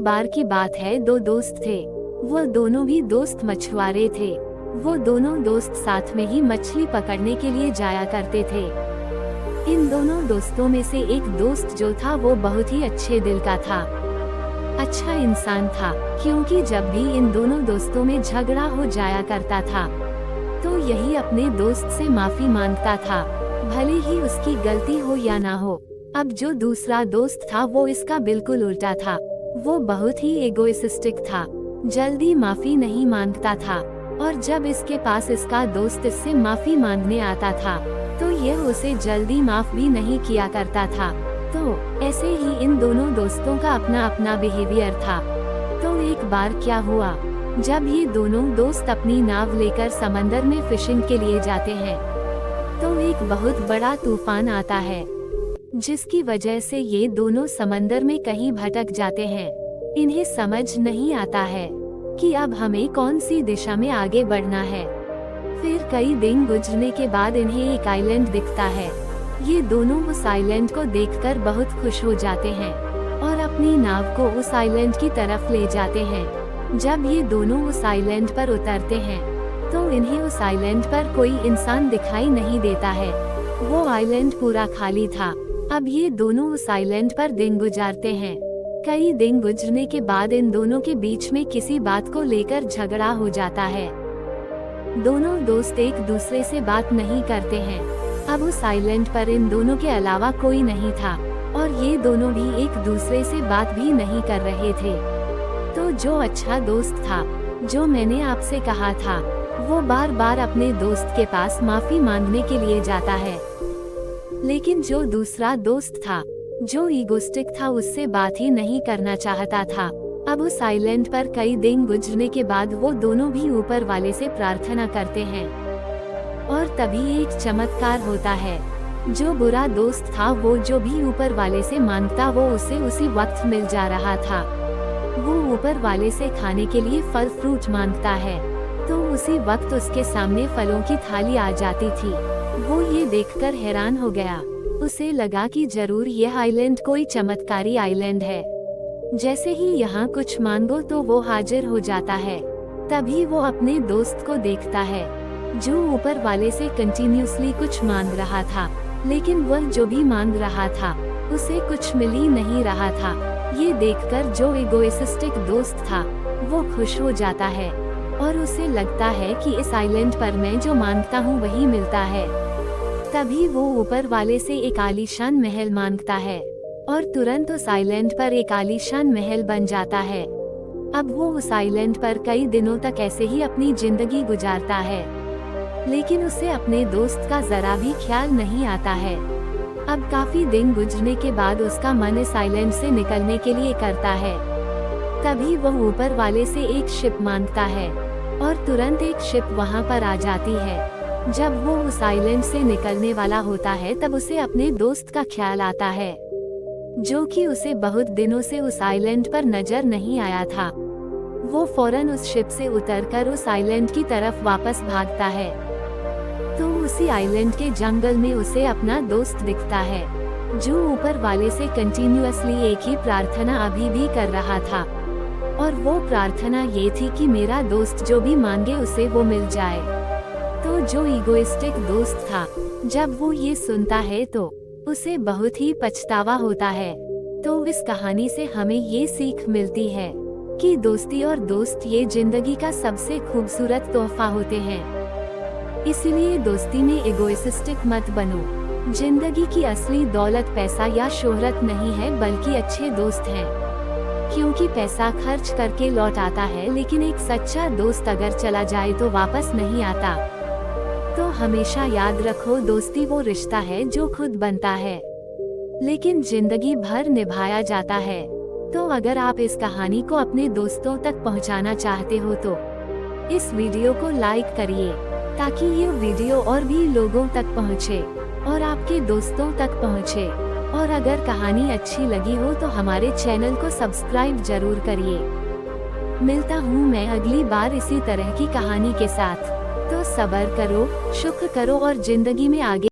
बार की बात है, दो दोस्त थे। वो दोनों भी दोस्त मछुआरे थे। वो दोनों दोस्त साथ में ही मछली पकड़ने के लिए जाया करते थे। इन दोनों दोस्तों में से एक दोस्त जो था वो बहुत ही अच्छे दिल का था, अच्छा इंसान था, क्योंकि जब भी इन दोनों दोस्तों में झगड़ा हो जाया करता था तो यही अपने दोस्त से माफी मांगता था, भले ही उसकी गलती हो या ना हो। अब जो दूसरा दोस्त था वो इसका बिल्कुल उल्टा था। वो बहुत ही एगोइस्टिक था, जल्दी माफी नहीं मांगता था, और जब इसके पास इसका दोस्त इससे माफी मांगने आता था तो यह उसे जल्दी माफ भी नहीं किया करता था। तो ऐसे ही इन दोनों दोस्तों का अपना अपना बिहेवियर था। तो एक बार क्या हुआ, जब ये दोनों दोस्त अपनी नाव लेकर समंदर में फिशिंग के लिए जाते हैं तो एक बहुत बड़ा तूफान आता है, जिसकी वजह से ये दोनों समंदर में कहीं भटक जाते हैं। इन्हें समझ नहीं आता है कि अब हमें कौन सी दिशा में आगे बढ़ना है। फिर कई दिन गुजरने के बाद इन्हें एक आइलैंड दिखता है। ये दोनों उस आइलैंड को देखकर बहुत खुश हो जाते हैं और अपनी नाव को उस आइलैंड की तरफ ले जाते हैं। जब ये दोनों उस आइलैंड पर उतरते हैं तो इन्हें उस आइलैंड पर कोई इंसान दिखाई नहीं देता है। वो आइलैंड पूरा खाली था। अब ये दोनों उस आइलैंड पर दिन गुजारते हैं। कई दिन गुजरने के बाद इन दोनों के बीच में किसी बात को लेकर झगड़ा हो जाता है। दोनों दोस्त एक दूसरे से बात नहीं करते हैं। अब उस आइलैंड पर इन दोनों के अलावा कोई नहीं था और ये दोनों भी एक दूसरे से बात भी नहीं कर रहे थे। तो जो अच्छा दोस्त था, जो मैंने आपसे कहा था, वो बार बार अपने दोस्त के पास माफी मांगने के लिए जाता है। लेकिन जो दूसरा दोस्त था, जो ईगोस्टिक था, उससे बात ही नहीं करना चाहता था। अब उस आइलैंड पर कई दिन गुजरने के बाद वो दोनों भी ऊपर वाले से प्रार्थना करते हैं और तभी एक चमत्कार होता है। जो बुरा दोस्त था वो जो भी ऊपर वाले से मांगता वो उसे उसी वक्त मिल जा रहा था। वो ऊपर वाले से खाने के लिए फल फ्रूट मांगता है तो उसी वक्त उसके सामने फलों की थाली आ जाती थी। वो ये देखकर हैरान हो गया। उसे लगा कि जरूर यह आइलैंड कोई चमत्कारी आइलैंड है। जैसे ही यहाँ कुछ मांगो तो वो हाजिर हो जाता है। तभी वो अपने दोस्त को देखता है जो ऊपर वाले से कंटिन्यूसली कुछ मांग रहा था, लेकिन वह जो भी मांग रहा था उसे कुछ मिल ही नहीं रहा था। ये देखकर जो इगोइस्टिक दोस्त था वो खुश हो जाता है और उसे लगता है कि इस आइलैंड पर मैं जो मांगता हूँ वही मिलता है। तभी वो ऊपर वाले से एक आलीशान महल मांगता है और तुरंत उस आइलैंड पर एक आलीशान महल बन जाता है। अब वो उस आइलैंड पर कई दिनों तक ऐसे ही अपनी जिंदगी गुजारता है, लेकिन उसे अपने दोस्त का जरा भी ख्याल नहीं आता है। अब काफी दिन गुजरने के बाद उसका मन इस आइलैंड से निकलने के लिए करता है। तभी वह ऊपर वाले से एक शिप मांगता है और तुरंत एक शिप वहां पर आ जाती है। जब वो उस आइलैंड से निकलने वाला होता है तब उसे अपने दोस्त का ख्याल आता है, जो कि उसे बहुत दिनों से उस आइलैंड पर नजर नहीं आया था। वो फौरन उस शिप से उतरकर उस आइलैंड की तरफ वापस भागता है। तो उसी आइलैंड के जंगल में उसे अपना दोस्त दिखता है, जो ऊपर वाले से कंटिन्यूअसली एक ही प्रार्थना अभी भी कर रहा था, और वो प्रार्थना ये थी कि मेरा दोस्त जो भी मांगे उसे वो मिल जाए। तो जो इगोइस्टिक दोस्त था, जब वो ये सुनता है तो उसे बहुत ही पछतावा होता है। तो इस कहानी से हमें ये सीख मिलती है कि दोस्ती और दोस्त ये जिंदगी का सबसे खूबसूरत तोहफा होते हैं। इसलिए दोस्ती में इगोइस्टिक मत बनो। जिंदगी की असली दौलत पैसा या शोहरत नहीं है, बल्कि अच्छे दोस्त हैं। क्योंकि पैसा खर्च करके लौट आता है, लेकिन एक सच्चा दोस्त अगर चला जाए तो वापस नहीं आता। तो हमेशा याद रखो, दोस्ती वो रिश्ता है जो खुद बनता है, लेकिन जिंदगी भर निभाया जाता है। तो अगर आप इस कहानी को अपने दोस्तों तक पहुंचाना चाहते हो तो इस वीडियो को लाइक करिए, ताकि ये वीडियो और भी लोगों तक पहुंचे और आपके दोस्तों तक पहुंचे। और अगर कहानी अच्छी लगी हो तो हमारे चैनल को सब्सक्राइब जरूर करिए। मिलता हूँ मैं अगली बार इसी तरह की कहानी के साथ। तो सब्र करो, शुक्र करो और जिंदगी में आगे